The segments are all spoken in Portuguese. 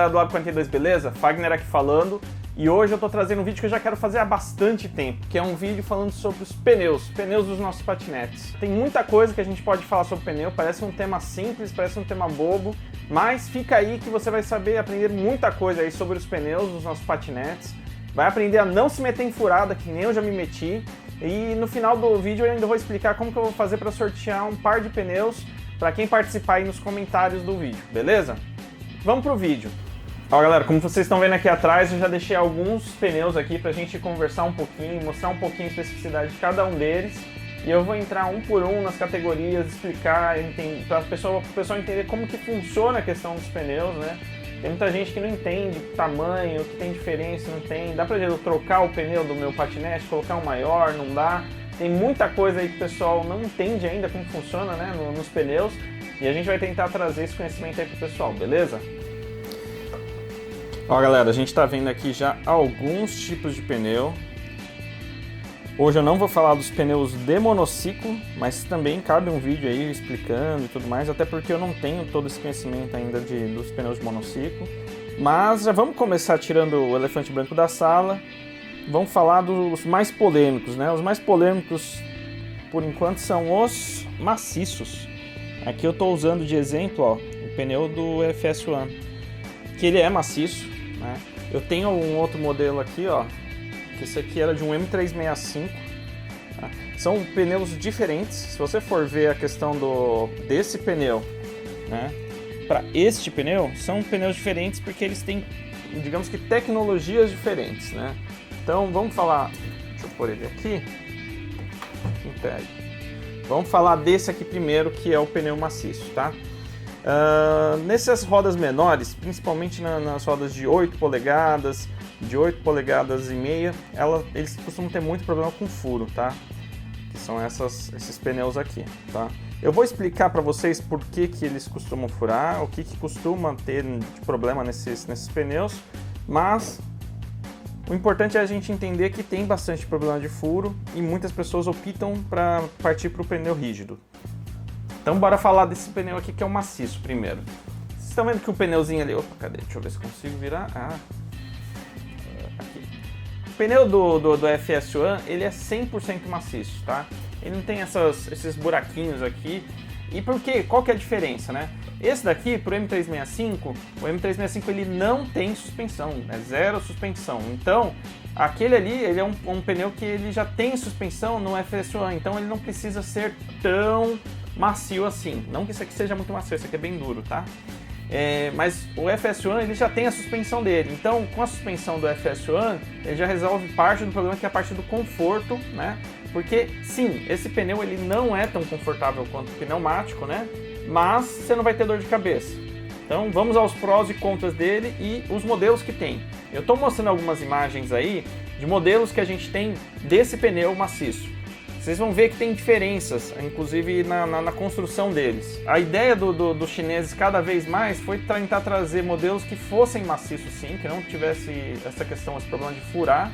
galera do Lab 42, beleza? Fagner aqui falando, e hoje eu tô trazendo um vídeo que eu já quero fazer há bastante tempo, que é um vídeo falando sobre os pneus dos nossos patinetes. Tem muita coisa que a gente pode falar sobre pneu, parece um tema simples, parece um tema bobo, mas fica aí que você vai saber aprender muita coisa aí sobre os pneus dos nossos patinetes, vai aprender a não se meter em furada, que nem eu já me meti, e no final do vídeo eu ainda vou explicar como que eu vou fazer para sortear um par de pneus para quem participar aí nos comentários do vídeo, beleza? Vamos pro vídeo. Ó galera, como vocês estão vendo aqui atrás, eu já deixei alguns pneus aqui pra gente conversar um pouquinho, mostrar um pouquinho a especificidade de cada um deles. E eu vou entrar um por um nas categorias, explicar, para o pessoal entender como que funciona a questão dos pneus, né? Tem muita gente que não entende tamanho, que tem diferença, não tem. Dá pra eu trocar o pneu do meu patinete, colocar um maior, não dá. Tem muita coisa aí que o pessoal não entende ainda como funciona, né, nos pneus. E a gente vai tentar trazer esse conhecimento aí pro pessoal, beleza? Ó galera, a gente tá vendo aqui já alguns tipos de pneu. Hoje eu não vou falar dos pneus de monociclo, mas também cabe um vídeo aí explicando e tudo mais, até porque eu não tenho todo esse conhecimento ainda dos pneus de monociclo. Mas já vamos começar tirando o elefante branco da sala. Vamos falar dos mais polêmicos, né? Os mais polêmicos, por enquanto, são os maciços. Aqui eu estou usando de exemplo, ó, o pneu do FS1, que ele é maciço, né? Eu tenho um outro modelo aqui, ó, que esse aqui era de um M365. Tá? São pneus diferentes. Se você for ver a questão desse pneu, né, para este pneu, são pneus diferentes porque eles têm, digamos que, tecnologias diferentes, né? Então vamos falar, deixa eu pôr ele aqui, vamos falar desse aqui primeiro, que é o pneu maciço, tá? Nessas rodas menores, principalmente nas rodas de 8 polegadas, de 8 polegadas e meia, eles costumam ter muito problema com furo, tá? Que são esses pneus aqui, tá? Eu vou explicar para vocês por que eles costumam furar, o que costuma ter de problema nesses pneus, mas o importante é a gente entender que tem bastante problema de furo e muitas pessoas optam para partir para o pneu rígido. Então bora falar desse pneu aqui que é o maciço primeiro. Vocês estão vendo que o pneuzinho ali... Opa, cadê? Deixa eu ver se consigo virar. Aqui. O pneu do FS1, ele é 100% maciço, tá? Ele não tem esses buraquinhos aqui. E por quê? Qual que é a diferença, né? Esse daqui, pro M365, o M365 ele não tem suspensão, é zero suspensão. Então, aquele ali, ele é um pneu que ele já tem suspensão no FS1, então ele não precisa ser tão macio assim. Não que isso aqui seja muito macio, esse aqui é bem duro, tá? Mas o FS1 ele já tem a suspensão dele, então com a suspensão do FS1 ele já resolve parte do problema, que é a parte do conforto, né? Porque sim, esse pneu ele não é tão confortável quanto o pneumático, né? Mas você não vai ter dor de cabeça. Então vamos aos prós e contras dele e os modelos que tem. Eu estou mostrando algumas imagens aí de modelos que a gente tem desse pneu maciço. Vocês vão ver que tem diferenças, inclusive na construção deles. A ideia dos chineses cada vez mais foi tentar trazer modelos que fossem maciços sim, que não tivesse essa questão, esse problema de furar,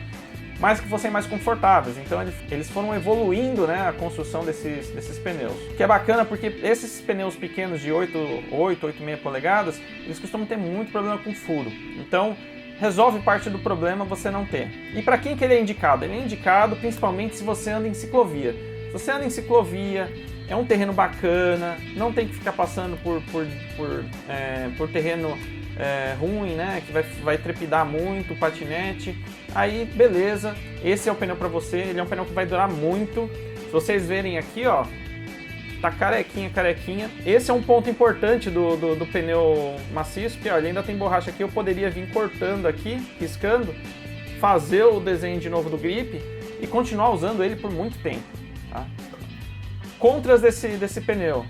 mas que fossem mais confortáveis. Então eles foram evoluindo, né, a construção desses pneus. O que é bacana porque esses pneus pequenos de 8,5 polegadas, eles costumam ter muito problema com furo. Então resolve parte do problema você não ter. E para quem que ele é indicado? Ele é indicado principalmente se você anda em ciclovia. Se você anda em ciclovia, é um terreno bacana, não tem que ficar passando por terreno ruim, né? Que vai trepidar muito o patinete. Aí, beleza, esse é o pneu para você, ele é um pneu que vai durar muito. Se vocês verem aqui, ó, tá carequinha. Esse é um ponto importante do pneu maciço, porque ó, ele ainda tem borracha aqui, eu poderia vir cortando aqui, riscando, fazer o desenho de novo do grip e continuar usando ele por muito tempo, tá? Contras desse pneu,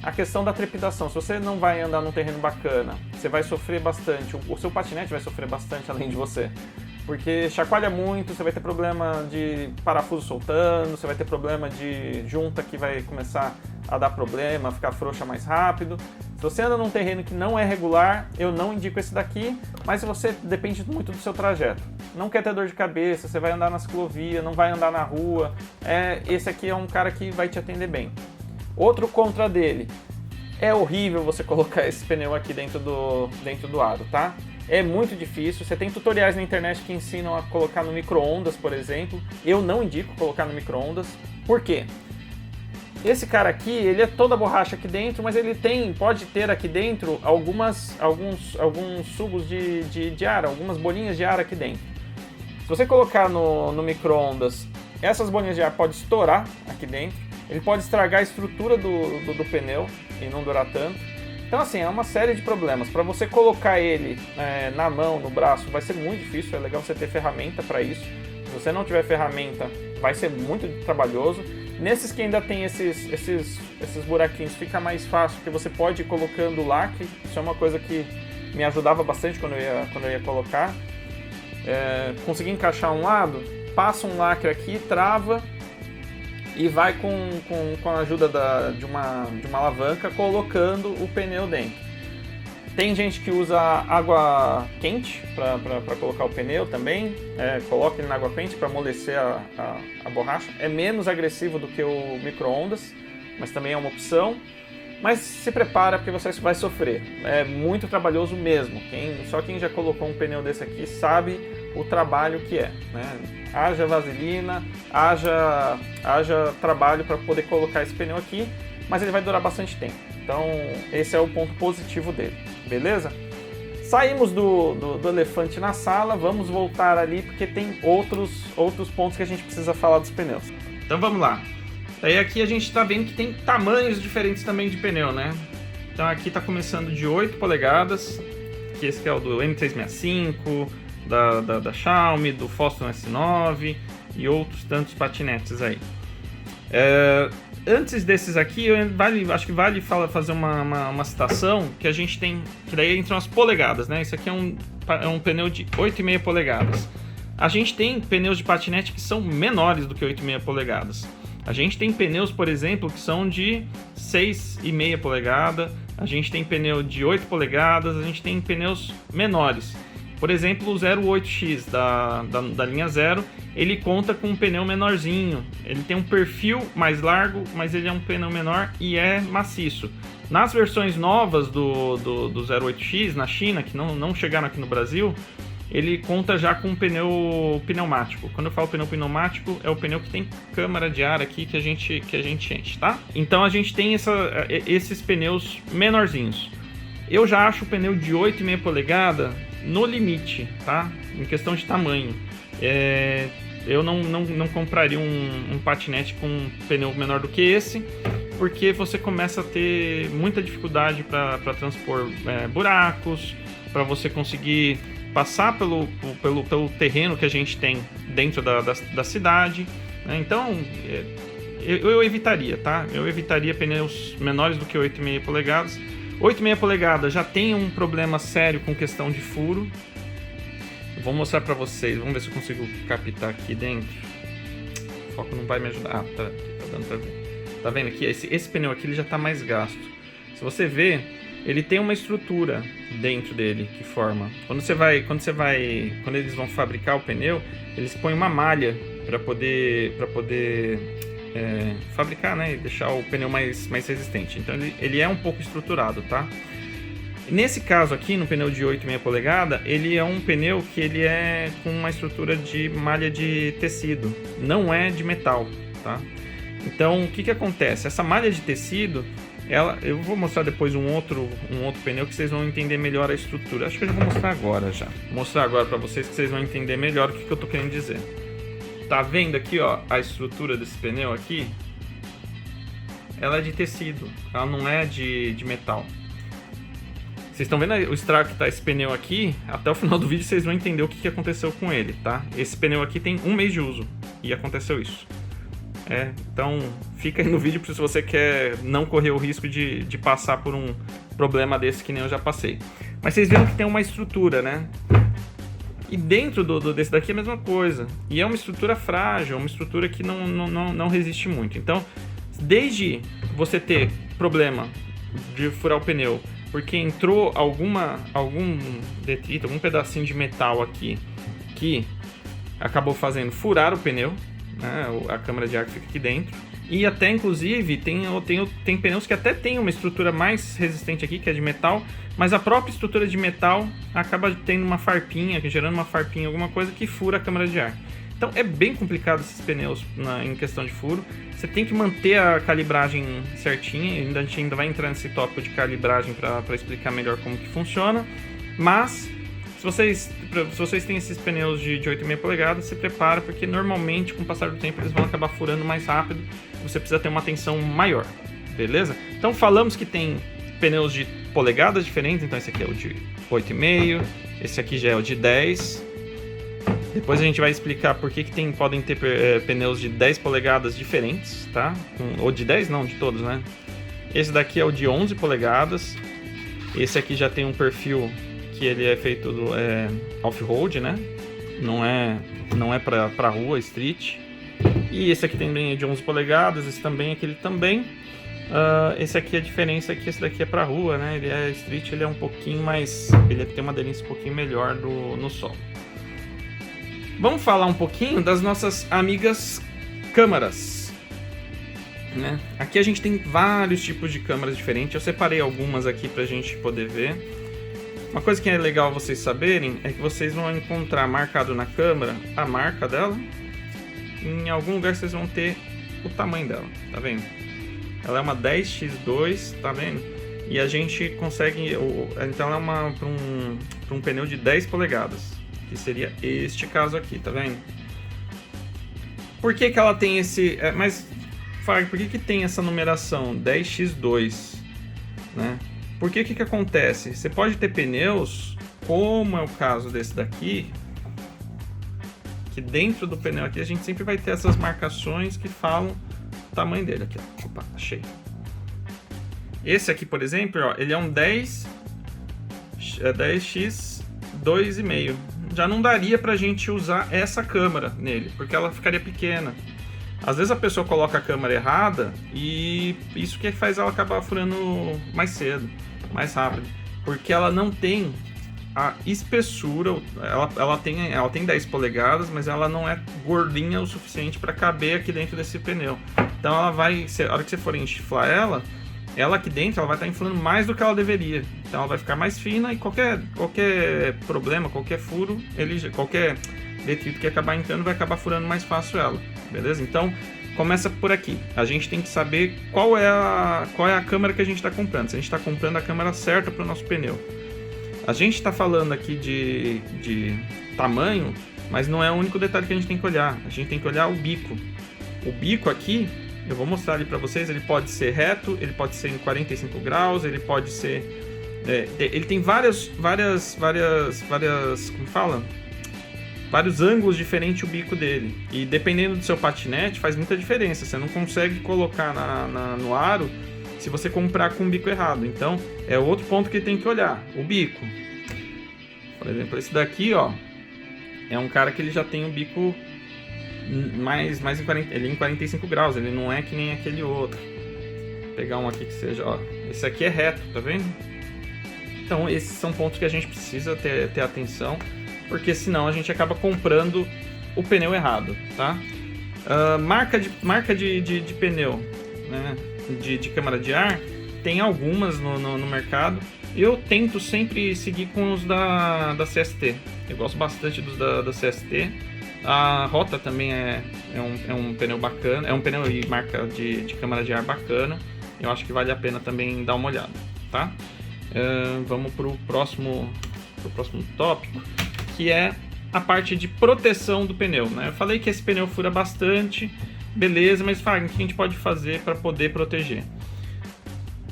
a questão da trepidação. Se você não vai andar num terreno bacana, você vai sofrer bastante, o seu patinete vai sofrer bastante além de você. Porque chacoalha muito, você vai ter problema de parafuso soltando, você vai ter problema de junta que vai começar a dar problema, ficar frouxa mais rápido. Se você anda num terreno que não é regular, eu não indico esse daqui, mas se você depende muito do seu trajeto. Não quer ter dor de cabeça, você vai andar na ciclovia, não vai andar na rua, esse aqui é um cara que vai te atender bem. Outro contra dele, É horrível você colocar esse pneu aqui dentro do aro, tá? É muito difícil. Você tem tutoriais na internet que ensinam a colocar no micro-ondas, por exemplo. Eu não indico colocar no micro-ondas. Por quê? Esse cara aqui, ele é toda borracha aqui dentro, mas ele pode ter aqui dentro alguns subos de ar, algumas bolinhas de ar aqui dentro. Se você colocar no micro-ondas, essas bolinhas de ar podem estourar aqui dentro. Ele pode estragar a estrutura do pneu e não durar tanto. Então assim, é uma série de problemas. Para você colocar ele na mão, no braço, vai ser muito difícil. É legal você ter ferramenta para isso. Se você não tiver ferramenta, vai ser muito trabalhoso. Nesses que ainda tem esses buraquinhos, fica mais fácil, porque você pode ir colocando lacre. Isso é uma coisa que me ajudava bastante quando eu ia colocar. Conseguir encaixar um lado, passa um lacre aqui, trava e vai com a ajuda de uma alavanca colocando o pneu dentro. Tem gente que usa água quente para colocar o pneu também. Coloca ele na água quente para amolecer a borracha. É menos agressivo do que o micro-ondas, mas também é uma opção. Mas se prepara porque você vai sofrer. É muito trabalhoso mesmo. Só quem já colocou um pneu desse aqui sabe o trabalho que é, né? Haja vaselina, haja trabalho para poder colocar esse pneu aqui, mas ele vai durar bastante tempo. Então esse é o ponto positivo dele, beleza? Saímos do elefante na sala, vamos voltar ali porque tem outros pontos que a gente precisa falar dos pneus. Então vamos lá. Daí aqui a gente está vendo que tem tamanhos diferentes também de pneu, né? Então aqui está começando de 8 polegadas, que esse que é o do M365, da Xiaomi, do Fosun S9 e outros tantos patinetes aí. Antes desses aqui, acho que vale fazer uma citação que a gente tem, que daí entram as polegadas, né? Esse aqui é um pneu de 8,5 polegadas. A gente tem pneus de patinete que são menores do que 8,5 polegadas. A gente tem pneus, por exemplo, que são de 6,5 polegada, a gente tem pneu de 8 polegadas, a gente tem pneus menores. Por exemplo, o 08X da linha Zero, ele conta com um pneu menorzinho. Ele tem um perfil mais largo, mas ele é um pneu menor e é maciço. Nas versões novas do 08X, na China, que não chegaram aqui no Brasil, ele conta já com um pneu pneumático. Quando eu falo pneu pneumático, é o pneu que tem câmara de ar aqui que a gente enche, tá? Então a gente tem esses pneus menorzinhos. Eu já acho o pneu de 8,5 polegada no limite, tá? Em questão de tamanho. Eu não compraria um patinete com um pneu menor do que esse, porque você começa a ter muita dificuldade para transpor buracos, para você conseguir passar pelo terreno que a gente tem dentro da cidade, né? Então eu evitaria, tá? Eu evitaria pneus menores do que 8,5 polegadas. 8,5 polegadas já tem um problema sério com questão de furo. Eu vou mostrar para vocês, vamos ver se eu consigo captar aqui dentro. O foco não vai me ajudar. Ah, tá dando para ver. Tá vendo aqui? Esse pneu aqui ele já está mais gasto. Se você ver, ele tem uma estrutura dentro dele que forma. Quando eles vão fabricar o pneu, eles põem uma malha para poder fabricar, né, e deixar o pneu mais resistente. Então ele é um pouco estruturado, tá? Nesse caso aqui, no pneu de 8,5 polegada, ele é um pneu que ele é com uma estrutura de malha de tecido, não é de metal, tá? Então o que acontece? Essa malha de tecido, eu vou mostrar depois um outro pneu que vocês vão entender melhor a estrutura. Acho que eu já vou mostrar agora já. Vou mostrar agora para vocês que vocês vão entender melhor o que eu tô querendo dizer. Tá vendo aqui, ó, a estrutura desse pneu aqui? Ela é de tecido, ela não é de metal. Vocês estão vendo o estrago que tá esse pneu aqui? Até o final do vídeo vocês vão entender o que aconteceu com ele, tá? Esse pneu aqui tem 1 mês de uso e aconteceu isso. Então fica aí no vídeo se você quer não correr o risco de passar por um problema desse que nem eu já passei. Mas vocês viram que tem uma estrutura, né? E dentro desse daqui é a mesma coisa. E é uma estrutura frágil, uma estrutura que não resiste muito. Então, desde você ter problema de furar o pneu, porque entrou algum detrito, algum pedacinho de metal aqui, que acabou fazendo furar o pneu, né, a câmara de ar que fica aqui dentro, E até, inclusive, tem pneus que até tem uma estrutura mais resistente aqui, que é de metal, mas a própria estrutura de metal acaba tendo uma farpinha, gerando uma farpinha, alguma coisa que fura a câmara de ar. Então é bem complicado esses pneus em questão de furo. Você tem que manter a calibragem certinha, a gente ainda vai entrar nesse tópico de calibragem para explicar melhor como que funciona. Mas, se vocês têm esses pneus de 8,5 polegadas, se prepara, porque normalmente com o passar do tempo eles vão acabar furando mais rápido. Você precisa ter uma atenção maior, beleza? Então falamos que tem pneus de polegadas diferentes, então esse aqui é o de 8,5, esse aqui já é o de 10. Depois a gente vai explicar por que podem ter pneus de 10 polegadas diferentes, tá? Ou de 10 não, de todos, né? Esse daqui é o de 11 polegadas. Esse aqui já tem um perfil que ele é feito off-road, né? Não é pra rua, street. E esse aqui também é de 11 polegadas, esse também, aquele também. Esse aqui, a diferença é que esse daqui é pra rua, né? Ele é street, ele é um pouquinho mais... ele tem uma aderência um pouquinho melhor no solo. Vamos falar um pouquinho das nossas amigas câmaras, né? Aqui a gente tem vários tipos de câmaras diferentes. Eu separei algumas aqui pra gente poder ver. Uma coisa que é legal vocês saberem é que vocês vão encontrar marcado na câmera a marca dela. Em algum lugar vocês vão ter o tamanho dela, tá vendo? Ela é uma 10x2, tá vendo? E a gente consegue... então ela é para um pneu de 10 polegadas. Que seria este caso aqui, tá vendo? Por que ela tem esse... mas, Fag, por que tem essa numeração 10x2? Né? Porque que acontece? Você pode ter pneus, como é o caso desse daqui, que dentro do pneu aqui a gente sempre vai ter essas marcações que falam o tamanho dele. Aqui, ó. Opa, achei. Esse aqui, por exemplo, ó, ele é um 10x2,5. Já não daria pra gente usar essa câmera nele, porque ela ficaria pequena. Às vezes a pessoa coloca a câmera errada e isso que faz ela acabar furando mais cedo, mais rápido, porque ela não tem a espessura. Ela tem 10 polegadas, mas ela não é gordinha o suficiente para caber aqui dentro desse pneu. Então ela vai, a hora que você for enchiflar ela aqui dentro ela vai estar inflando mais do que ela deveria. Então ela vai ficar mais fina e qualquer problema, qualquer furo, qualquer detrito que acabar entrando vai acabar furando mais fácil ela, beleza? Então começa por aqui. A gente tem que saber qual é a câmera que a gente está comprando. Se a gente está comprando a câmera certa para o nosso pneu. A gente está falando aqui de tamanho, mas não é o único detalhe que a gente tem que olhar. A gente tem que olhar o bico. O bico aqui, eu vou mostrar ali para vocês, ele pode ser reto, ele pode ser em 45 graus, ele pode ser... ele tem várias, como fala? Vários ângulos diferentes o bico dele. E dependendo do seu patinete, faz muita diferença. Você não consegue colocar no aro se você comprar com o bico errado. Então, é outro ponto que tem que olhar, o bico. Por exemplo, esse daqui, ó, é um cara que ele já tem o bico mais ele é em 45 graus, ele não é que nem aquele outro. Vou pegar um aqui que seja, ó, esse aqui é reto, tá vendo? Então, esses são pontos que a gente precisa ter atenção, porque senão a gente acaba comprando o pneu errado, tá? Marca de pneu, né? De câmara de ar, tem algumas no mercado. Eu tento sempre seguir com os da CST. Eu gosto bastante dos da CST. A Rota também é um pneu bacana, é um pneu e marca de câmara de ar bacana. Eu acho que vale a pena também dar uma olhada, tá? Vamos pro próximo tópico, que é a parte de proteção do pneu, né? Eu falei que esse pneu fura bastante, beleza, mas o que a gente pode fazer para poder proteger?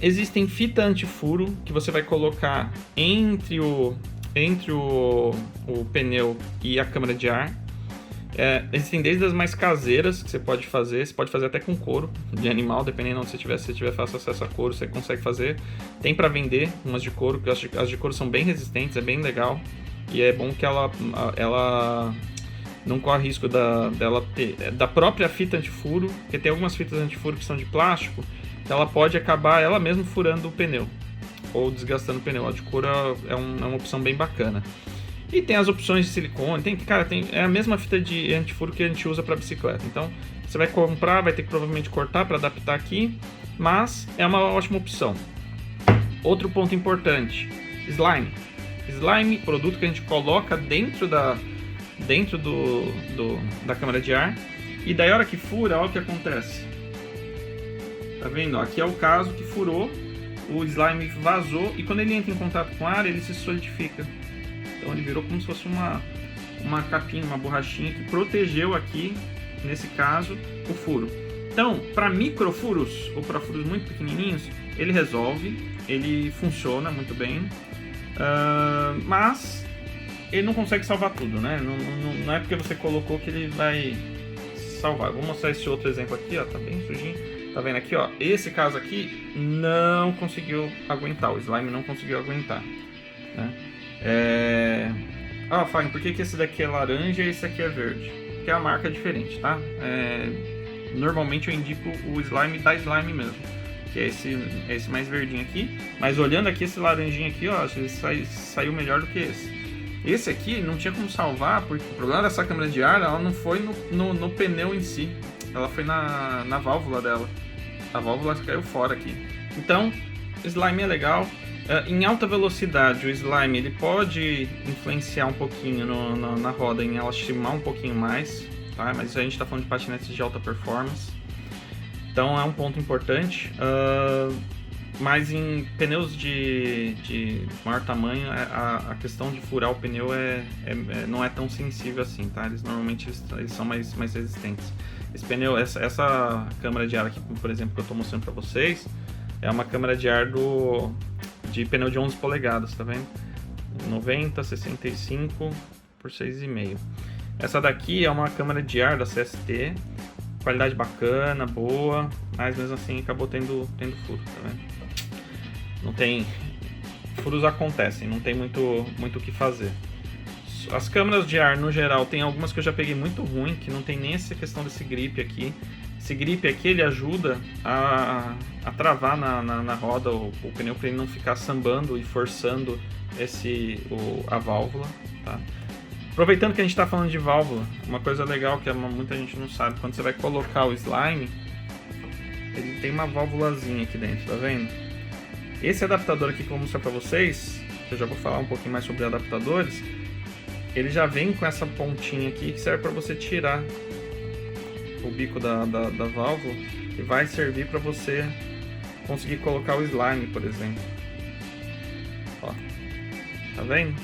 Existem fita antifuro que você vai colocar entre o pneu e a câmara de ar. Existem desde as mais caseiras que você pode fazer até com couro de animal, dependendo de onde você tiver. Se você tiver fácil acesso a couro, você consegue fazer. Tem para vender umas de couro, porque as de couro são bem resistentes, é bem legal. E é bom que ela não corre risco dela ter da própria fita antifuro, porque tem algumas fitas antifuro que são de plástico, então ela pode acabar ela mesma furando o pneu ou desgastando o pneu. A de couro é uma opção bem bacana. E tem as opções de silicone, é a mesma fita de antifuro que a gente usa para bicicleta. Então Você vai comprar, vai ter que provavelmente cortar para adaptar aqui, mas é uma ótima opção. Outro ponto importante, slime. Slime, produto que a gente coloca dentro da câmara de ar, e daí a hora que fura, olha o que acontece. Tá vendo? Aqui é o caso que furou, o slime vazou, e quando ele entra em contato com o ar, ele se solidifica. Então ele virou como se fosse uma capinha, uma borrachinha que protegeu aqui, nesse caso, o furo. Então, para microfuros ou para furos muito pequenininhos, ele resolve, ele funciona muito bem, mas ele não consegue salvar tudo, né? Não é porque você colocou que ele vai salvar. Vou mostrar esse outro exemplo aqui, ó, tá bem sujinho. Tá vendo aqui, ó? Esse caso aqui não conseguiu aguentar, o slime não conseguiu aguentar, né? Fagner, por que esse daqui é laranja e esse aqui é verde? Porque a marca é diferente, tá? Normalmente eu indico o slime da slime mesmo, que é esse mais verdinho aqui. Mas olhando aqui esse laranjinho aqui, ó, ele saiu melhor do que esse. Esse aqui não tinha como salvar, porque o problema dessa câmara de ar, ela não foi no pneu em si, ela foi na válvula dela. A válvula caiu fora aqui. Então, slime é legal. Em alta velocidade, o slime ele pode influenciar um pouquinho na roda, em ela estimar um pouquinho mais, tá? Mas a gente está falando de patinetes de alta performance, então é um ponto importante. Mas em pneus de maior tamanho, a questão de furar o pneu não é tão sensível assim, tá? Normalmente eles são mais resistentes. Esse pneu, essa câmara de ar aqui, por exemplo, que eu estou mostrando para vocês, é uma câmara de ar de pneu de 11 polegadas, tá vendo? 90, 65 por 6,5. Essa daqui é uma câmara de ar da CST, qualidade bacana, boa, mas mesmo assim acabou tendo furo, tá vendo? Não tem... Furos acontecem, não tem muito o que fazer. As câmaras de ar, no geral, tem algumas que eu já peguei muito ruim, que não tem nem essa questão desse grip aqui. Esse grip aqui, ele ajuda a travar na roda o pneu, para ele não ficar sambando e forçando a válvula, tá? Aproveitando que a gente está falando de válvula, uma coisa legal que muita gente não sabe, quando você vai colocar o slime, ele tem uma válvulazinha aqui dentro, tá vendo? Esse adaptador aqui que eu vou mostrar para vocês, que eu já vou falar um pouquinho mais sobre adaptadores, ele já vem com essa pontinha aqui que serve para você tirar o bico da válvula, e vai servir para você conseguir colocar o slime, por exemplo. Ó, tá vendo?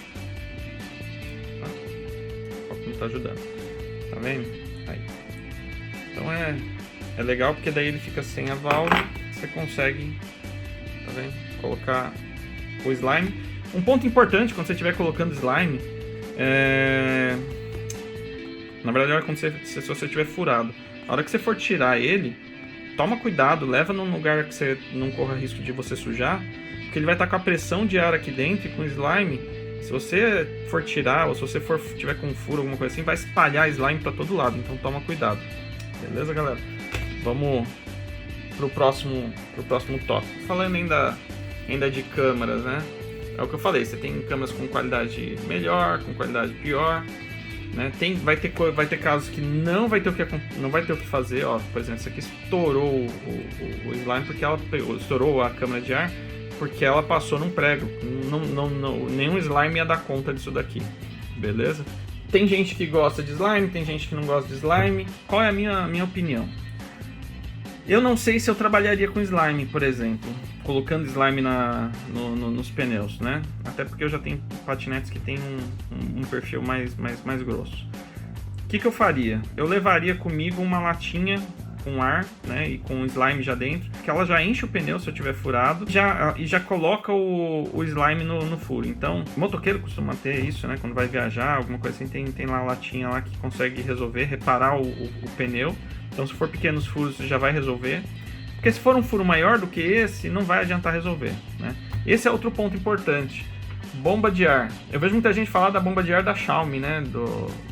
Ó, como tá ajudando. Tá vendo? Aí. Então é legal porque daí ele fica sem a válvula, você consegue, tá vendo? Colocar o slime. Um ponto importante quando você estiver colocando slime na verdade, se você tiver furado, a hora que você for tirar ele, toma cuidado, leva num lugar que você não corra risco de você sujar, porque ele vai estar com a pressão de ar aqui dentro e com slime. Se você for tirar, ou se você tiver com um furo, alguma coisa assim, vai espalhar slime para todo lado, então toma cuidado. Beleza, galera? Vamos pro próximo tópico. Falando ainda de câmeras, né? É o que eu falei, você tem câmeras com qualidade melhor, com qualidade pior, né? Vai ter casos que não vai ter o que fazer, ó. Por exemplo, essa aqui estourou o slime porque ela estourou a câmara de ar porque ela passou num prego. Nenhum slime ia dar conta disso daqui, beleza? Tem gente que gosta de slime, tem gente que não gosta de slime. Qual é a minha opinião? Eu não sei se eu trabalharia com slime, por exemplo, colocando slime nos pneus, né? Até porque eu já tenho patinetes que tem um perfil mais grosso. O que eu faria? Eu levaria comigo uma latinha com ar, né, e com slime já dentro, que ela já enche o pneu se eu tiver furado, e já coloca o slime no furo. Então, o motoqueiro costuma ter isso, né, quando vai viajar, alguma coisa assim, tem lá a latinha lá que consegue reparar o pneu. Então, se for pequenos furos, já vai resolver. Porque se for um furo maior do que esse, não vai adiantar resolver, né? Esse é outro ponto importante. Bomba de ar. Eu vejo muita gente falar da bomba de ar da Xiaomi, né?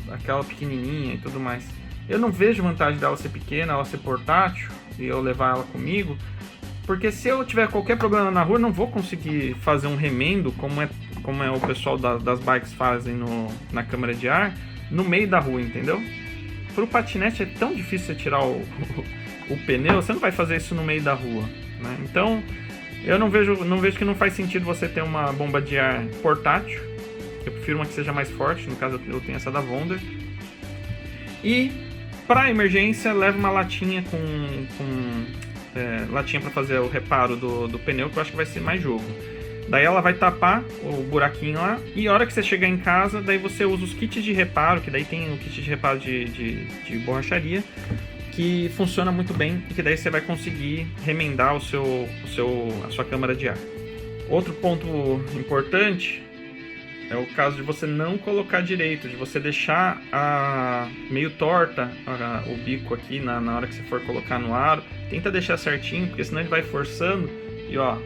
Daquela pequenininha e tudo mais. Eu não vejo vantagem dela ser pequena, ela ser portátil e eu levar ela comigo. Porque se eu tiver qualquer problema na rua, eu não vou conseguir fazer um remendo, como é o pessoal das bikes fazem na câmara de ar, no meio da rua, entendeu? pro patinete é tão difícil você tirar o pneu, você não vai fazer isso no meio da rua, né? Então, eu não vejo que não faz sentido você ter uma bomba de ar portátil. Eu prefiro uma que seja mais forte, no caso eu tenho essa da Wonder. E, para emergência, leva uma latinha latinha para fazer o reparo do pneu, que eu acho que vai ser mais jogo. Daí ela vai tapar o buraquinho lá, e a hora que você chegar em casa, daí você usa os kits de reparo, que daí tem o kit de reparo de borracharia, que funciona muito bem e que daí você vai conseguir remendar a sua câmara de ar. Outro ponto importante é o caso de você não colocar direito, de você deixar meio torta o bico aqui na hora que você for colocar no aro. Tenta deixar certinho, porque senão ele vai forçando e ó,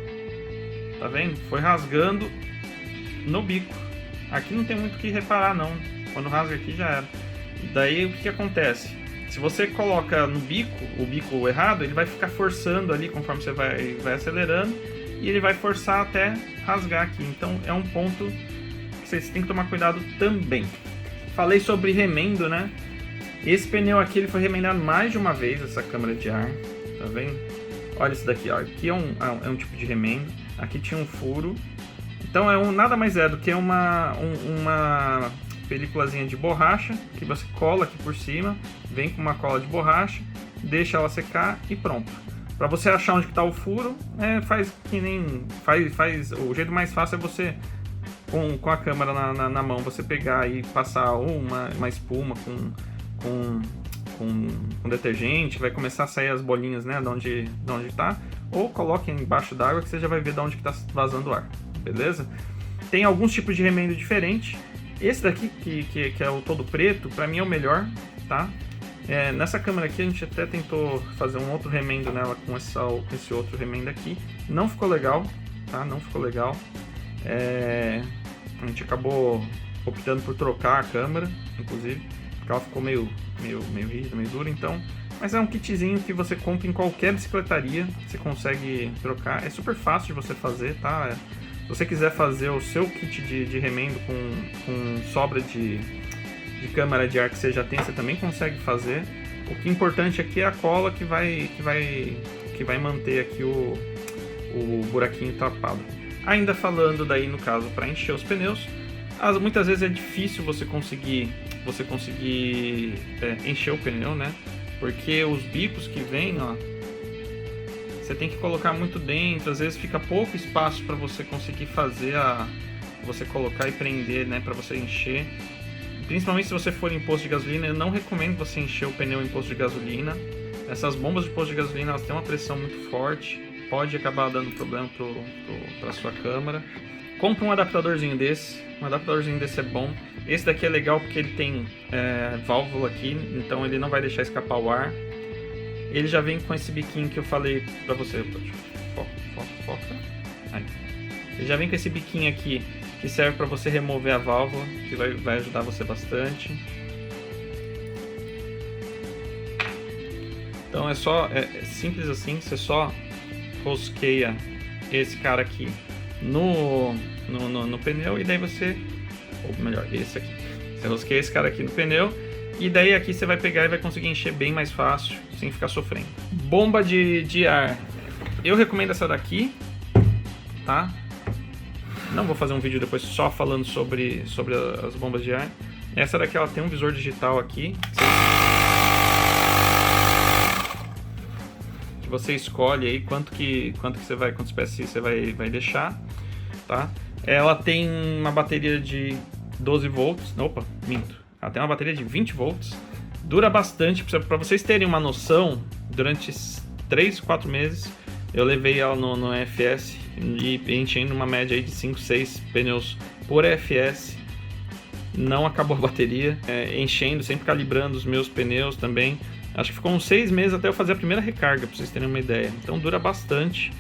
tá vendo? Foi rasgando no bico. Aqui não tem muito o que reparar não, quando rasga aqui já era. Daí o que acontece? Se você coloca no bico, o bico errado, ele vai ficar forçando ali conforme você vai acelerando, e ele vai forçar até rasgar aqui. Então é um ponto que vocês têm que tomar cuidado também. Falei sobre remendo, né? Esse pneu aqui ele foi remendado mais de uma vez, essa câmara de ar, tá vendo? Olha isso daqui, ó. Aqui é um tipo de remendo, aqui tinha um furo. Então nada mais é do que uma películazinha de borracha que você cola aqui por cima, vem com uma cola de borracha, deixa ela secar e pronto. Para você achar onde está o furo, faz o jeito mais fácil é você com a câmera na mão, você pegar e passar uma espuma com detergente, vai começar a sair as bolinhas, né, de onde está, ou coloque embaixo d'água que você já vai ver de onde está vazando o ar, beleza? Tem alguns tipos de remendo diferentes. Esse daqui, que é o todo preto, pra mim é o melhor, tá? Nessa câmera aqui a gente até tentou fazer um outro remendo nela com esse outro remendo aqui. Não ficou legal, tá? Não ficou legal. A gente acabou optando por trocar a câmera, inclusive, porque ela ficou meio rígida, meio dura, então... Mas é um kitzinho que você compra em qualquer bicicletaria, você consegue trocar. É super fácil de você fazer, tá? Se você quiser fazer o seu kit de remendo com sobra de câmara de ar que você já tem, você também consegue fazer. O que é importante aqui é a cola que vai manter aqui o buraquinho tapado. Ainda falando daí, no caso, para encher os pneus, muitas vezes é difícil você conseguir encher o pneu, né? Porque os bicos que vêm, ó, você tem que colocar muito dentro, às vezes fica pouco espaço para você conseguir fazer você colocar e prender, né, para você encher. Principalmente se você for em posto de gasolina, eu não recomendo você encher o pneu em posto de gasolina. Essas bombas de posto de gasolina, elas têm uma pressão muito forte, pode acabar dando problema para sua câmara. Compre um adaptadorzinho desse é bom. Esse daqui é legal porque ele tem válvula aqui, então ele não vai deixar escapar o ar. Ele já vem com esse biquinho que eu falei pra você. Foca. Aí. Ele já vem com esse biquinho aqui que serve para você remover a válvula, que vai ajudar você bastante. Então é simples assim, você só rosqueia esse cara aqui no pneu, e daí você, ou melhor, esse aqui. Você rosqueia esse cara aqui no pneu, e daí aqui você vai pegar e vai conseguir encher bem mais fácil, sem ficar sofrendo. Bomba de ar. Eu recomendo essa daqui, tá? Não vou fazer um vídeo depois só falando sobre as bombas de ar. Essa daqui ela tem um visor digital aqui, que você escolhe aí quantos PSI você vai deixar, tá? Ela tem uma bateria de 12 volts, opa, minto. Ela tem uma bateria de 20 volts, dura bastante. Para vocês terem uma noção, durante 3, 4 meses eu levei ela no EFS e enchendo uma média aí de 5, 6 pneus por EFS. Não acabou a bateria, enchendo, sempre calibrando os meus pneus também. Acho que ficou uns 6 meses até eu fazer a primeira recarga, para vocês terem uma ideia. Então dura bastante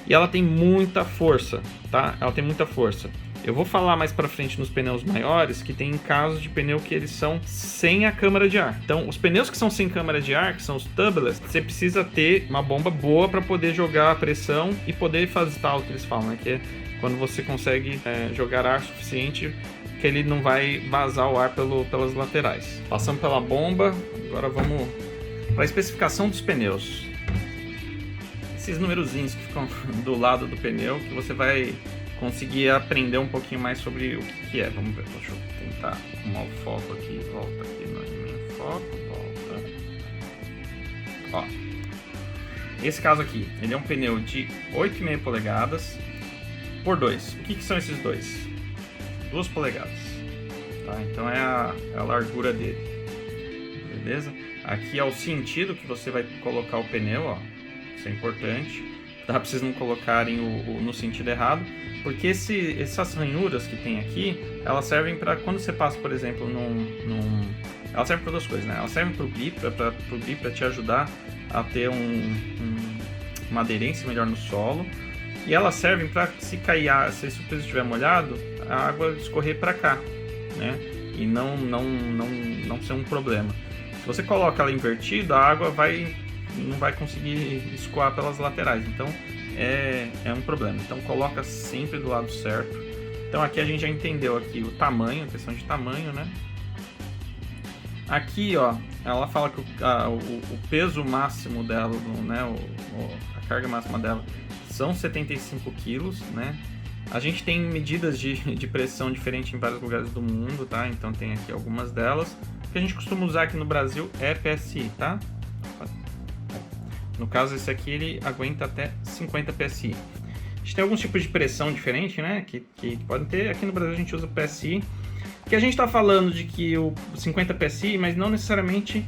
e ela tem muita força, tá? Ela tem muita força. Eu vou falar mais pra frente nos pneus maiores, que tem casos de pneu que eles são sem a câmara de ar. Então, os pneus que são sem câmara de ar, que são os tubeless, você precisa ter uma bomba boa para poder jogar a pressão e poder fazer tal que eles falam, né? Que é quando você consegue jogar ar suficiente que ele não vai vazar o ar pelas laterais. Passamos pela bomba, agora vamos para a especificação dos pneus. Esses numerozinhos que ficam do lado do pneu, que você vai conseguir aprender um pouquinho mais sobre o que é. Vamos ver, deixa eu tentar arrumar o foco aqui, volta aqui no foco, volta. Ó, esse caso aqui, ele é um pneu de 8,5 polegadas por 2. O que são esses dois? 2 polegadas, tá? Então é a largura dele, beleza? Aqui é o sentido que você vai colocar o pneu, ó. Isso é importante, tá? Pra vocês não colocarem no sentido errado, porque essas ranhuras que tem aqui, elas servem para quando você passa, por exemplo, ela serve para duas coisas, né? Ela serve para o grip, para te ajudar a ter uma aderência melhor no solo, e elas servem para se cair, se o piso estiver molhado, a água escorrer para cá, né? E não ser um problema. Se você coloca ela invertida, a água não vai conseguir escoar pelas laterais, então é um problema. Então coloca sempre do lado certo. Então aqui a gente já entendeu aqui o tamanho, a questão de tamanho, né? Aqui, ó, ela fala que o peso máximo dela, né, a carga máxima dela são 75 kg, né? A gente tem medidas de pressão diferente em vários lugares do mundo, tá? Então tem aqui algumas delas. O que a gente costuma usar aqui no Brasil é PSI, tá? No caso, esse aqui ele aguenta até 50 PSI. A gente tem alguns tipos de pressão diferente, né? Que podem ter. Aqui no Brasil a gente usa o PSI. Que a gente está falando de que o 50 PSI, mas não necessariamente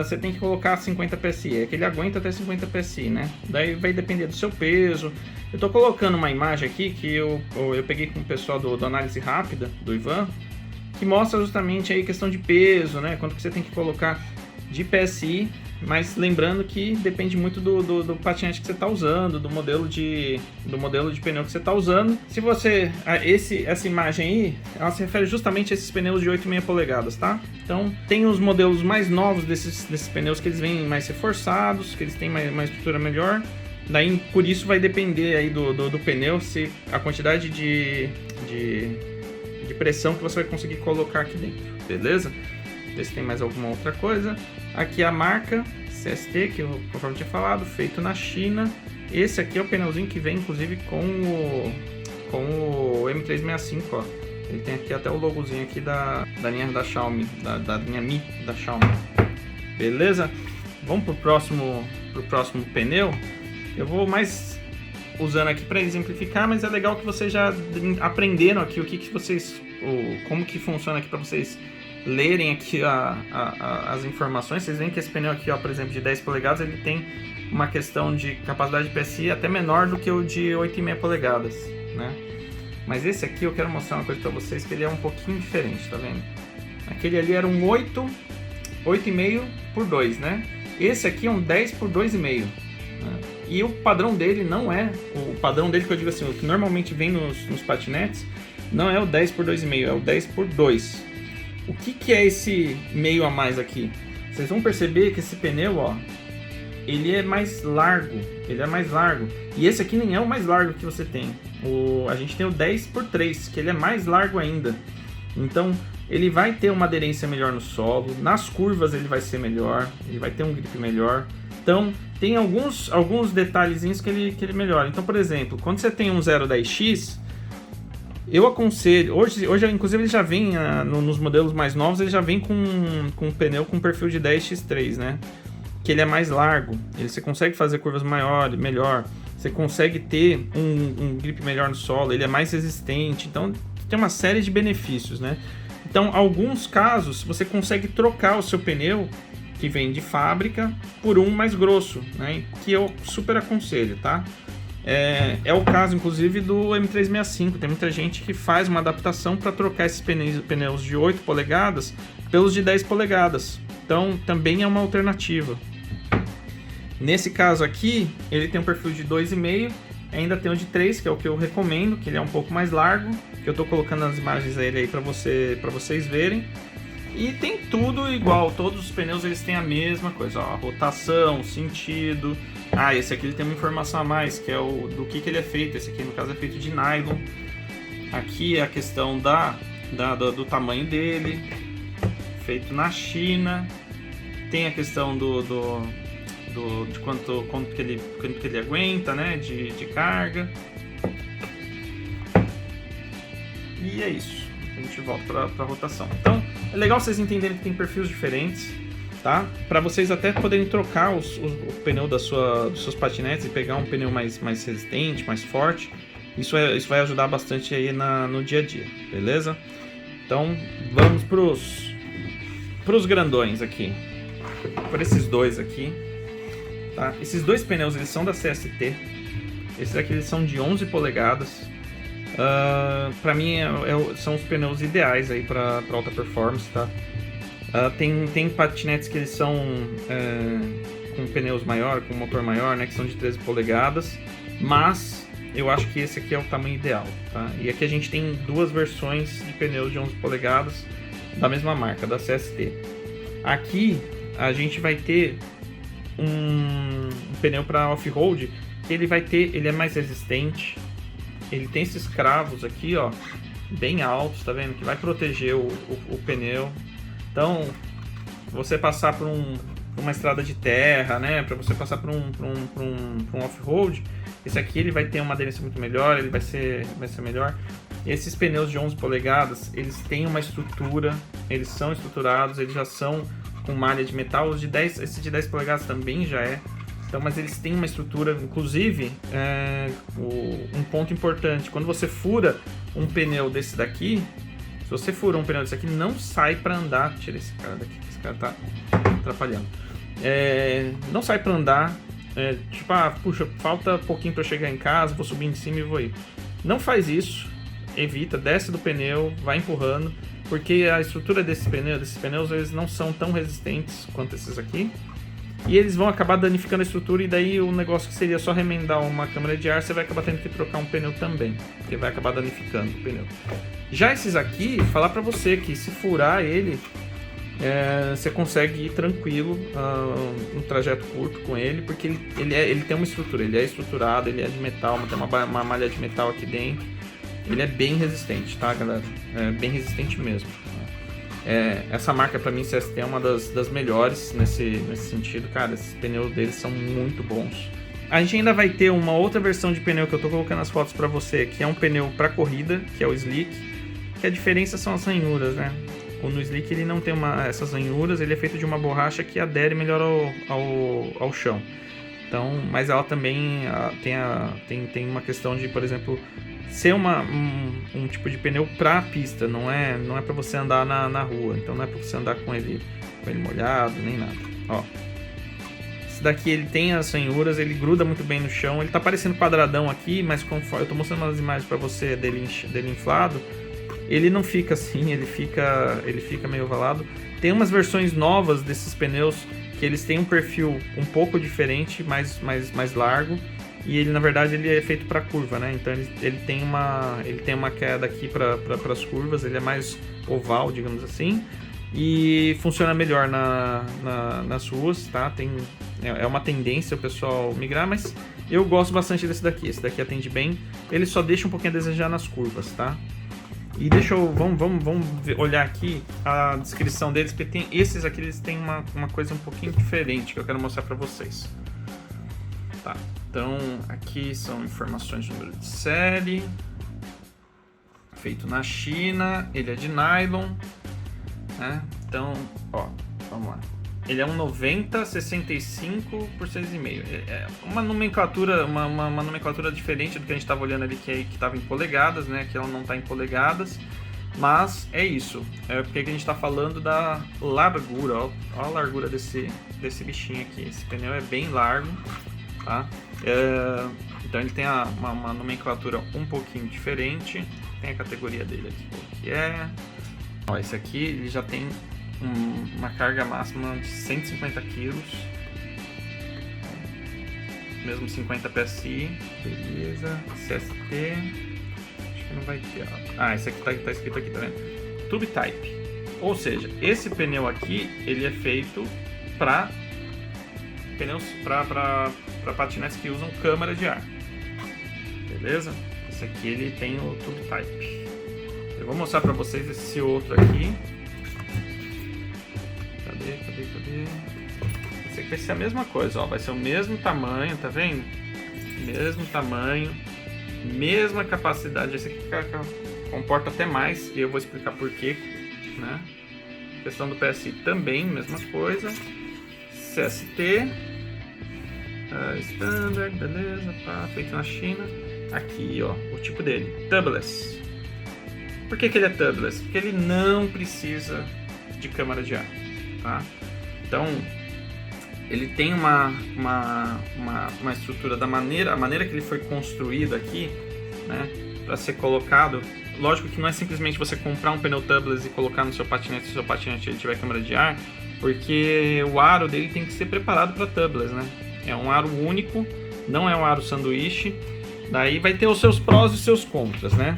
você tem que colocar 50 PSI. É que ele aguenta até 50 PSI, né? Daí vai depender do seu peso. Eu estou colocando uma imagem aqui que eu peguei com o pessoal do Análise Rápida, do Ivan, que mostra justamente aí a questão de peso, né? Quanto que você tem que colocar de PSI. Mas lembrando que depende muito do patinete que você está usando, do modelo de pneu que você está usando. Se você... essa imagem aí, ela se refere justamente a esses pneus de 8,5 polegadas, tá? Então, tem os modelos mais novos desses pneus que eles vêm mais reforçados, que eles têm uma estrutura melhor. Daí, por isso, vai depender aí do pneu, se a quantidade de pressão que você vai conseguir colocar aqui dentro, beleza? Ver se tem mais alguma outra coisa. Aqui a marca CST, que eu, conforme tinha falado, feito na China. Esse aqui é o pneuzinho que vem inclusive com o M365, ó. Ele tem aqui até o logozinho aqui da linha da Xiaomi, da linha Mi da Xiaomi. Beleza? Vamos pro próximo pneu. Eu vou mais usando aqui para exemplificar, mas é legal que vocês já aprenderam aqui como que funciona aqui para vocês lerem aqui as informações. Vocês veem que esse pneu aqui, ó, por exemplo, de 10 polegadas, ele tem uma questão de capacidade de PSI até menor do que o de 8,5 polegadas, né? Mas esse aqui eu quero mostrar uma coisa para vocês, que ele é um pouquinho diferente, tá vendo? Aquele ali era um 8,5 por 2, né? Esse aqui é um 10 por 2,5, né? E o padrão dele não é... O padrão dele, que eu digo assim, o que normalmente vem nos patinetes, não é o 10 por 2,5, é o 10 por 2. O que é esse meio a mais aqui? Vocês vão perceber que esse pneu, ó, ele é mais largo. E esse aqui nem é o mais largo que você tem. A gente tem o 10 por 3, que ele é mais largo ainda. Então, ele vai ter uma aderência melhor no solo. Nas curvas ele vai ser melhor. Ele vai ter um grip melhor. Então, tem alguns detalhezinhos que ele melhora. Então, por exemplo, quando você tem um 010X... Eu aconselho, hoje inclusive ele já vem, nos modelos mais novos, ele já vem com um pneu com perfil de 10x3, né? Que ele é mais largo, você consegue fazer curvas melhor, você consegue ter um grip melhor no solo, ele é mais resistente, então tem uma série de benefícios, né? Então, alguns casos, você consegue trocar o seu pneu, que vem de fábrica, por um mais grosso, né? Que eu super aconselho, tá? É o caso, inclusive, do M365. Tem muita gente que faz uma adaptação para trocar esses pneus de 8 polegadas pelos de 10 polegadas. Então, também é uma alternativa. Nesse caso aqui, ele tem um perfil de 2,5, ainda tem o de 3, que é o que eu recomendo, que ele é um pouco mais largo, que eu estou colocando as imagens dele aí para vocês verem. E tem tudo igual, todos os pneus eles têm a mesma coisa, ó, rotação, sentido. Esse aqui ele tem uma informação a mais, que é do que ele é feito. Esse aqui no caso é feito de nylon. Aqui é a questão do tamanho dele, feito na China. Tem a questão de quanto que ele aguenta, né, de carga. E é isso, a gente volta para a rotação. Então é legal vocês entenderem que tem perfis diferentes, tá? Para vocês até poderem trocar o pneu dos seus patinetes e pegar um pneu mais resistente, mais forte. Isso vai ajudar bastante aí no dia a dia, beleza? Então vamos pros grandões aqui, por esses dois aqui, tá? Esses dois pneus eles são da CST, esses aqui eles são de 11 polegadas. Para mim são os pneus ideais aí para alta performance, tá? Tem patinetes que eles são com pneus maior, com motor maior, né, que são de 13 polegadas, mas eu acho que esse aqui é o tamanho ideal, tá? E aqui a gente tem duas versões de pneus de 11 polegadas da mesma marca, da CST. Aqui a gente vai ter um pneu para off-road que ele é mais resistente. Ele tem esses cravos aqui, ó, bem altos, tá vendo? Que vai proteger o pneu. Então, você passar por uma estrada de terra, né? Para você passar por um off-road, esse aqui ele vai ter uma aderência muito melhor, ele vai ser melhor. Esses pneus de 11 polegadas, eles têm uma estrutura, eles são estruturados, eles já são com malha de metal. Esse de 10 polegadas também já é. Então, mas eles têm uma estrutura, inclusive, um ponto importante, quando você fura um pneu desse daqui, se você fura um pneu desse aqui, não sai para andar, tira esse cara daqui, que esse cara tá atrapalhando, não sai para andar, tipo, puxa, falta pouquinho para eu chegar em casa, vou subir em cima e vou ir. Não faz isso, evita, desce do pneu, vai empurrando, porque a estrutura desses pneus, eles não são tão resistentes quanto esses aqui. E eles vão acabar danificando a estrutura, e daí o negócio que seria só remendar uma câmara de ar, você vai acabar tendo que trocar um pneu também, porque vai acabar danificando o pneu. Já esses aqui, falar pra você que se furar ele, você consegue ir tranquilo um trajeto curto com ele, porque ele tem uma estrutura, ele é estruturado, ele é de metal, tem uma malha de metal aqui dentro. Ele é bem resistente, tá, galera? É bem resistente mesmo. Essa marca pra mim, CST, é uma das melhores nesse sentido, cara. Esses pneus deles são muito bons. A gente ainda vai ter uma outra versão de pneu que eu tô colocando as fotos pra você, que é um pneu pra corrida, que é o Slick, que a diferença são as ranhuras, né? No Slick ele não tem essas ranhuras, ele é feito de uma borracha que adere melhor ao chão. Então, mas ela também tem uma questão de, por exemplo, ser um tipo de pneu para pista, não é para você andar na rua, então não é para você andar com ele molhado, nem nada. Ó, esse daqui ele tem as ranhuras, ele gruda muito bem no chão, ele tá parecendo quadradão aqui, mas conforme eu tô mostrando umas imagens para você dele inflado, ele não fica assim, ele fica meio ovalado. Tem umas versões novas desses pneus que eles têm um perfil um pouco diferente, mais largo. E ele, na verdade, ele é feito para curva, né? Então ele tem uma queda aqui para as curvas, ele é mais oval, digamos assim, e funciona melhor nas ruas, tá? É uma tendência o pessoal migrar, mas eu gosto bastante desse daqui. Esse daqui atende bem, ele só deixa um pouquinho a desejar nas curvas, tá? E vamos olhar aqui a descrição deles, porque esses aqui eles têm uma coisa um pouquinho diferente que eu quero mostrar para vocês. Tá, então aqui são informações de número de série, feito na China, ele é de nylon, né? Então, ó, vamos lá. Ele é um 90/65 por 6,5. É uma nomenclatura, uma nomenclatura diferente do que a gente estava olhando ali, que estava em polegadas, né? Que ela não está em polegadas, mas é isso. É porque a gente está falando da largura, ó a largura desse bichinho aqui. Esse pneu é bem largo. Tá? Então ele tem uma nomenclatura um pouquinho diferente. Tem a categoria dele aqui, que é. Ó, esse aqui ele já tem uma carga máxima de 150 kg, mesmo 50 PSI, beleza. CST, acho que não vai ter. Ó. Esse aqui tá escrito aqui, tá vendo? Tube Type, ou seja, esse pneu aqui ele é feito para pneus para patinetes que usam câmara de ar, beleza? Esse aqui ele tem o Tube Type, Eu vou mostrar pra vocês esse outro aqui. Cadê? Esse aqui vai ser a mesma coisa, ó. Vai ser o mesmo tamanho, tá vendo? Mesmo tamanho, mesma capacidade. Esse aqui comporta até mais, e eu vou explicar porquê, né? A questão do PSI também, mesma coisa. CST, standard, beleza, tá, feito na China. Aqui, ó, o tipo dele, tubeless. Por que ele é tubeless? Porque ele não precisa de câmara de ar, tá? Então, ele tem uma estrutura a maneira que ele foi construído aqui, né, para ser colocado. Lógico que não é simplesmente você comprar um pneu tubeless e colocar no seu patinete se o seu patinete ele tiver câmara de ar, porque o aro dele tem que ser preparado para tubeless, né? É um aro único, não é um aro sanduíche. Daí vai ter os seus prós e os seus contras, né?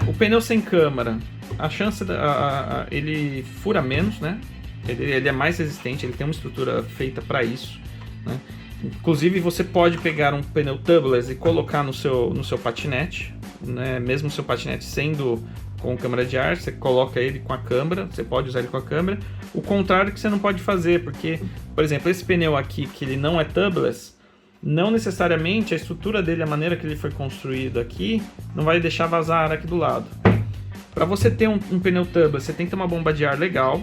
O pneu sem câmara, a chance ele fura menos, né? Ele é mais resistente, ele tem uma estrutura feita para isso, né? Inclusive você pode pegar um pneu tubeless e colocar no seu patinete, né? Mesmo o seu patinete sendo com câmara de ar, você coloca ele com a câmara, você pode usar ele com a câmara. O contrário que você não pode fazer, porque, por exemplo, esse pneu aqui que ele não é tubeless, não necessariamente a estrutura dele, a maneira que ele foi construído aqui, não vai deixar vazar ar aqui do lado. Para você ter um pneu tubeless, você tem que ter uma bomba de ar legal,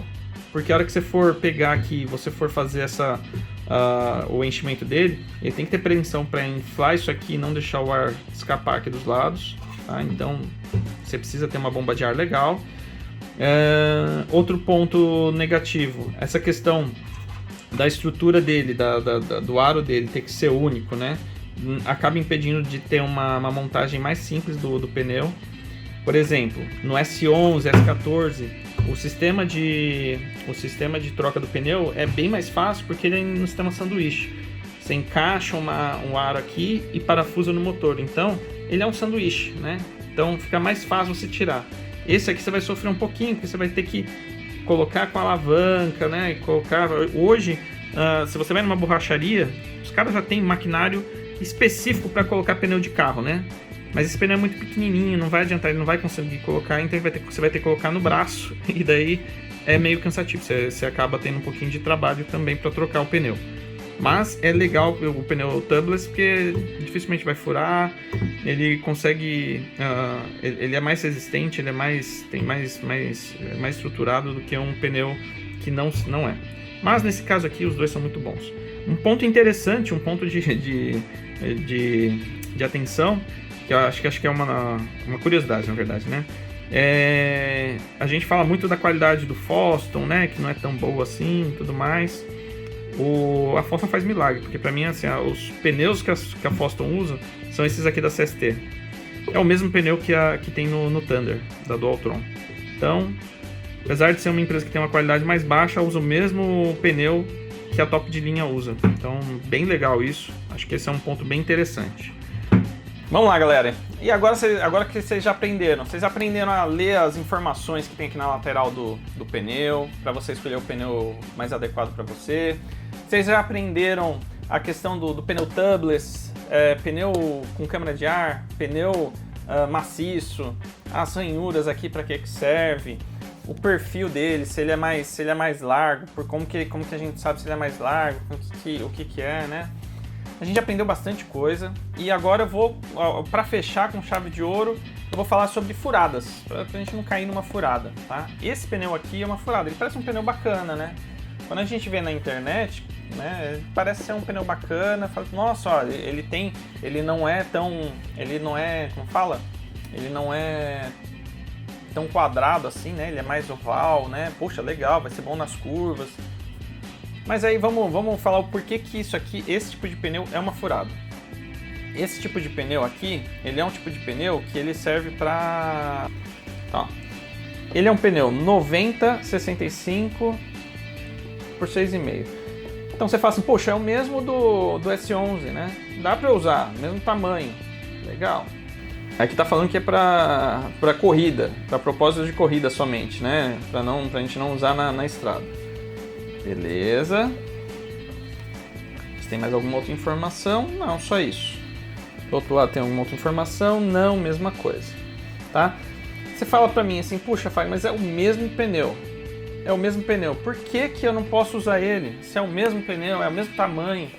porque a hora que você for pegar aqui, você for fazer o enchimento dele, ele tem que ter preensão para inflar isso aqui e não deixar o ar escapar aqui dos lados, tá? Então você precisa ter uma bomba de ar legal. Outro ponto negativo, essa questão da estrutura dele, do aro dele ter que ser único, né? Acaba impedindo de ter uma montagem mais simples do pneu. Por exemplo, no S11, S14, o sistema de troca do pneu é bem mais fácil porque ele é no sistema sanduíche. Você encaixa um aro aqui e parafusa no motor. Então, ele é um sanduíche, né? Então, fica mais fácil você tirar. Esse aqui você vai sofrer um pouquinho, porque você vai ter que colocar com a alavanca, né? E colocar... Hoje, se você vai numa borracharia, os caras já têm maquinário específico para colocar pneu de carro, né? Mas esse pneu é muito pequenininho, não vai adiantar, ele não vai conseguir colocar, então você vai ter que colocar no braço, e daí é meio cansativo, você acaba tendo um pouquinho de trabalho também para trocar o pneu. Mas é legal o pneu tubeless porque dificilmente vai furar, ele consegue, ele é mais resistente, ele é mais estruturado do que um pneu que não é. Mas nesse caso aqui os dois são muito bons. Um ponto interessante, um ponto de atenção, que eu acho que é uma curiosidade, na verdade, né? A gente fala muito da qualidade do Foston, né? Que não é tão boa assim e tudo mais. A Foston faz milagre, porque pra mim, assim, os pneus que a Foston usa são esses aqui da CST. É o mesmo pneu que tem no Thunder, da Dualtron. Então, apesar de ser uma empresa que tem uma qualidade mais baixa, usa o mesmo pneu que a top de linha usa. Então, bem legal isso. Acho que esse é um ponto bem interessante. Vamos lá, galera. E agora que vocês já aprenderam? Vocês aprenderam a ler as informações que tem aqui na lateral do pneu, para você escolher o pneu mais adequado para você. Vocês já aprenderam a questão do pneu tubeless, pneu com câmara de ar, pneu maciço, as ranhuras aqui para que serve, o perfil dele, se ele é mais largo, como que a gente sabe se ele é mais largo, o que é, né? A gente aprendeu bastante coisa e agora eu vou, para fechar com chave de ouro, eu vou falar sobre furadas, pra gente não cair numa furada, tá? Esse pneu aqui é uma furada, ele parece um pneu bacana, né? Quando a gente vê na internet, né, parece ser um pneu bacana, fala, nossa, olha, ele não é, como fala? Ele não é tão quadrado assim, né? Ele é mais oval, né? Poxa, legal, vai ser bom nas curvas. Mas aí vamos falar o porquê que esse tipo de pneu é uma furada. Esse tipo de pneu aqui, ele é um tipo de pneu que ele serve para... Tá. Ele é um pneu 90/65 por 6,5. Então você fala assim, poxa, é o mesmo do S11, né? Dá para usar, mesmo tamanho. Legal. Aqui tá falando que é para corrida, para propósito de corrida somente, né? Pra gente não usar na estrada. Beleza. Se tem mais alguma outra informação? Não, só isso. Do outro lado tem alguma outra informação? Não, mesma coisa. Tá? Você fala pra mim assim, puxa, Fábio, mas é o mesmo pneu. É o mesmo pneu. Por que que eu não posso usar ele? Se é o mesmo pneu, é o mesmo tamanho.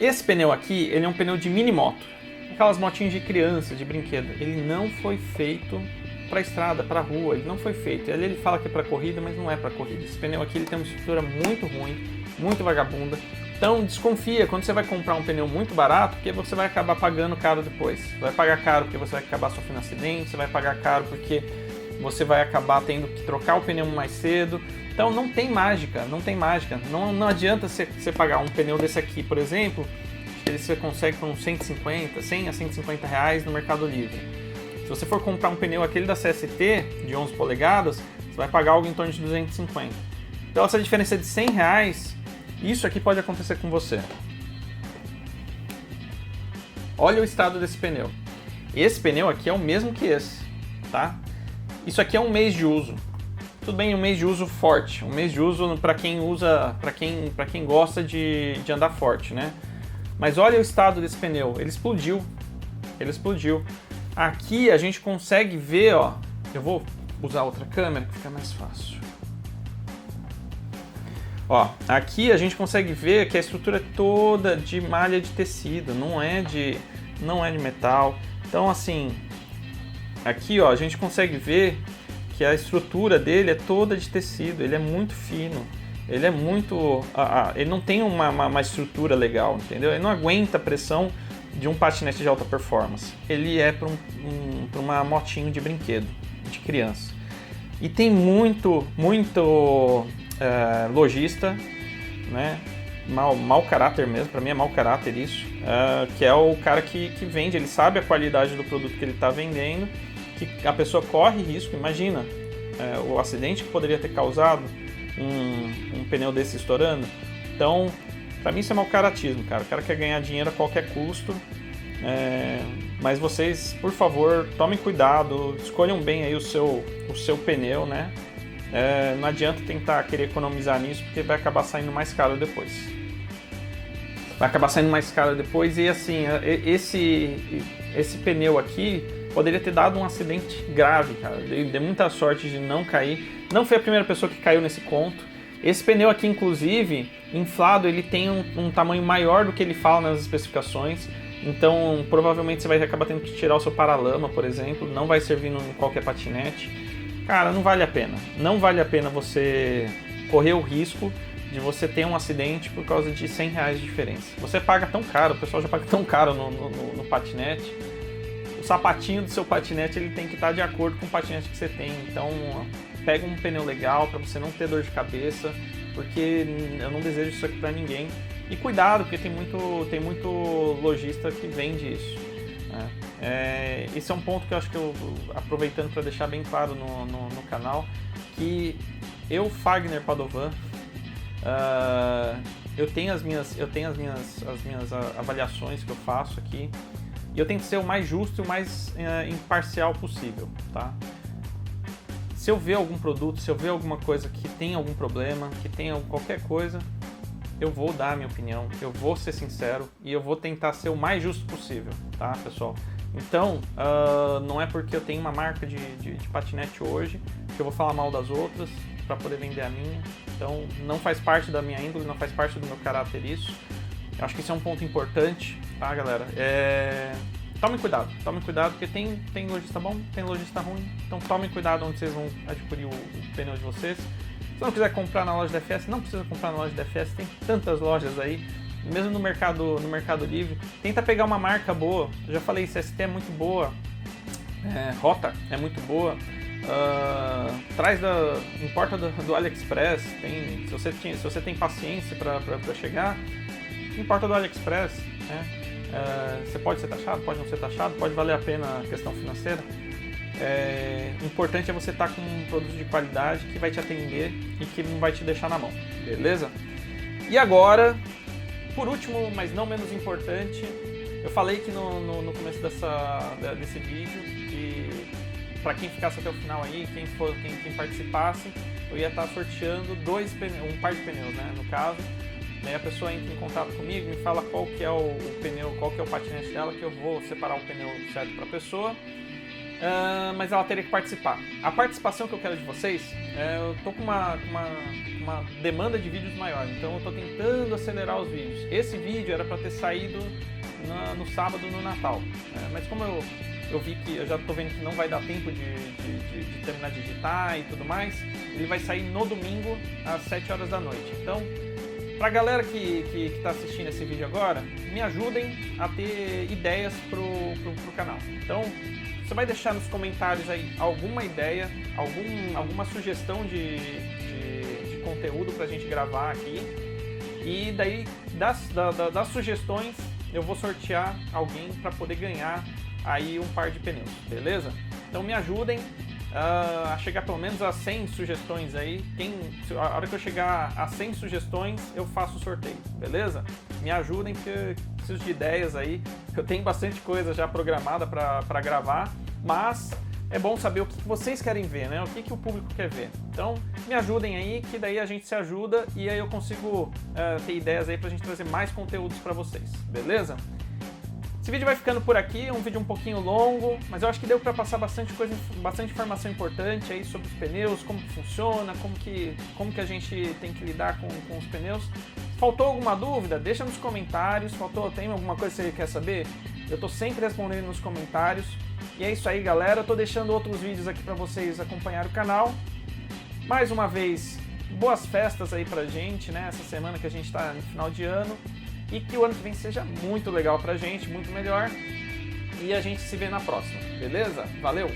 Esse pneu aqui, ele é um pneu de mini moto. Aquelas motinhas de criança, de brinquedo. Ele não foi feito para estrada, para rua. Ele não foi feito. Ele fala que é para corrida, mas não é para corrida. Esse pneu aqui ele tem uma estrutura muito ruim, muito vagabunda. Então desconfia quando você vai comprar um pneu muito barato, porque você vai acabar pagando caro depois. Você vai pagar caro porque você vai acabar sofrendo acidente, você vai pagar caro porque você vai acabar tendo que trocar o pneu mais cedo. Então não tem mágica, não tem mágica. Não adianta você pagar um pneu desse aqui, por exemplo, que você consegue por uns 100 a 150 reais no Mercado Livre. Se você for comprar um pneu aquele da CST, de 11 polegadas, você vai pagar algo em torno de 250. Então essa diferença de 100 reais, isso aqui pode acontecer com você. Olha o estado desse pneu. Esse pneu aqui é o mesmo que esse, tá? Isso aqui é um mês de uso. Tudo bem, um mês de uso forte. Um mês de uso para quem usa, para quem gosta de andar forte, né? Mas olha o estado desse pneu. Ele explodiu. Ele explodiu. Aqui a gente consegue ver, ó. Eu vou usar outra câmera que fica mais fácil. Ó, aqui a gente consegue ver que a estrutura é toda de malha de tecido, não é de metal. Então assim, aqui ó, a gente consegue ver que a estrutura dele é toda de tecido, ele é muito fino, ele é muito, ele não tem uma estrutura legal, entendeu? Ele não aguenta a pressão de um patinete de alta performance. Ele é para uma motinho de brinquedo, de criança. E tem muito lojista, né? Mau caráter mesmo, para mim é mau caráter isso, que é o cara que vende, ele sabe a qualidade do produto que ele está vendendo, que a pessoa corre risco, imagina o acidente que poderia ter causado um pneu desse estourando. Então, para mim isso é mau caratismo, cara. O cara quer ganhar dinheiro a qualquer custo, mas vocês, por favor, tomem cuidado, escolham bem aí o seu pneu, né? Não adianta tentar querer economizar nisso, porque vai acabar saindo mais caro depois. Vai acabar saindo mais caro depois e assim, esse pneu aqui poderia ter dado um acidente grave, cara. Dei muita sorte de não cair. Não foi a primeira pessoa que caiu nesse conto. Esse pneu aqui, inclusive, inflado, ele tem um tamanho maior do que ele fala nas especificações. Então, provavelmente você vai acabar tendo que tirar o seu paralama, por exemplo. Não vai servir em qualquer patinete. Cara, não vale a pena. Não vale a pena você correr o risco de você ter um acidente por causa de 100 reais de diferença. Você paga tão caro, o pessoal já paga tão caro no patinete. O sapatinho do seu patinete ele tem que estar de acordo com o patinete que você tem. Então, pega um pneu legal para você não ter dor de cabeça, porque eu não desejo isso aqui para ninguém. E cuidado, porque tem muito lojista que vende isso, né? Esse é um ponto que eu acho que eu, aproveitando para deixar bem claro no canal, que eu, Fagner Padovan, eu tenho as minhas avaliações que eu faço aqui, e eu tento ser o mais justo e o mais imparcial possível, tá? Se eu ver algum produto, se eu ver alguma coisa que tem algum problema, que tem qualquer coisa, eu vou dar a minha opinião, eu vou ser sincero e eu vou tentar ser o mais justo possível, tá, pessoal? Então, não é porque eu tenho uma marca de patinete hoje que eu vou falar mal das outras para poder vender a minha. Então, não faz parte da minha índole, não faz parte do meu caráter isso. Eu acho que isso é um ponto importante, tá, galera? Tomem cuidado porque tem lojista bom, tem lojista ruim. Então, tomem cuidado onde vocês vão adquirir o pneu de vocês. Se não quiser comprar na loja da FS, não precisa comprar na loja da FS, tem tantas lojas aí. Mesmo no Mercado Livre, tenta pegar uma marca boa. Eu já falei, CST é muito boa, Rota é muito boa, importa do AliExpress. Se você tem paciência para chegar, importa do AliExpress, né? Você pode ser taxado, pode não ser taxado, pode valer a pena a questão financeira. O importante é você estar com um produto de qualidade que vai te atender e que não vai te deixar na mão, beleza? E agora, por último, mas não menos importante, eu falei que no começo desse vídeo que para quem ficasse até o final aí, quem participasse, eu ia estar sorteando um par de pneus, né, no caso. Daí a pessoa entra em contato comigo, me fala qual que é o pneu, qual que é o patinete dela, que eu vou separar o pneu certo para a pessoa. mas ela teria que participar. A participação que eu quero de vocês, eu tô com uma demanda de vídeos maior, então eu tô tentando acelerar os vídeos. Esse vídeo era para ter saído no sábado, no Natal, mas como eu vi que eu já tô vendo que não vai dar tempo de terminar de editar e tudo mais, ele vai sair no domingo às 7 horas da noite. Então, pra galera que tá assistindo esse vídeo agora, me ajudem a ter ideias pro canal. Então, você vai deixar nos comentários aí alguma ideia, alguma sugestão de conteúdo pra gente gravar aqui. E daí, das sugestões, eu vou sortear alguém para poder ganhar aí um par de pneus, beleza? Então me ajudem a chegar pelo menos a 100 sugestões aí. A hora que eu chegar a 100 sugestões, eu faço o sorteio, beleza? Me ajudem, porque eu preciso de ideias aí. Eu tenho bastante coisa já programada para gravar, mas é bom saber o que vocês querem ver, né? O que o público quer ver. Então, me ajudem aí, que daí a gente se ajuda e aí eu consigo ter ideias aí pra gente trazer mais conteúdos para vocês, beleza? Esse vídeo vai ficando por aqui, um vídeo um pouquinho longo, mas eu acho que deu para passar bastante coisa, bastante informação importante aí sobre os pneus, como que funciona, como que a gente tem que lidar com os pneus. Faltou alguma dúvida? Deixa nos comentários. Tem alguma coisa que você quer saber? Eu tô sempre respondendo nos comentários. E é isso aí, galera. Eu tô deixando outros vídeos aqui para vocês acompanhar o canal. Mais uma vez, boas festas aí pra gente, né? Essa semana que a gente tá no final de ano. E que o ano que vem seja muito legal pra gente, muito melhor. E a gente se vê na próxima, beleza? Valeu!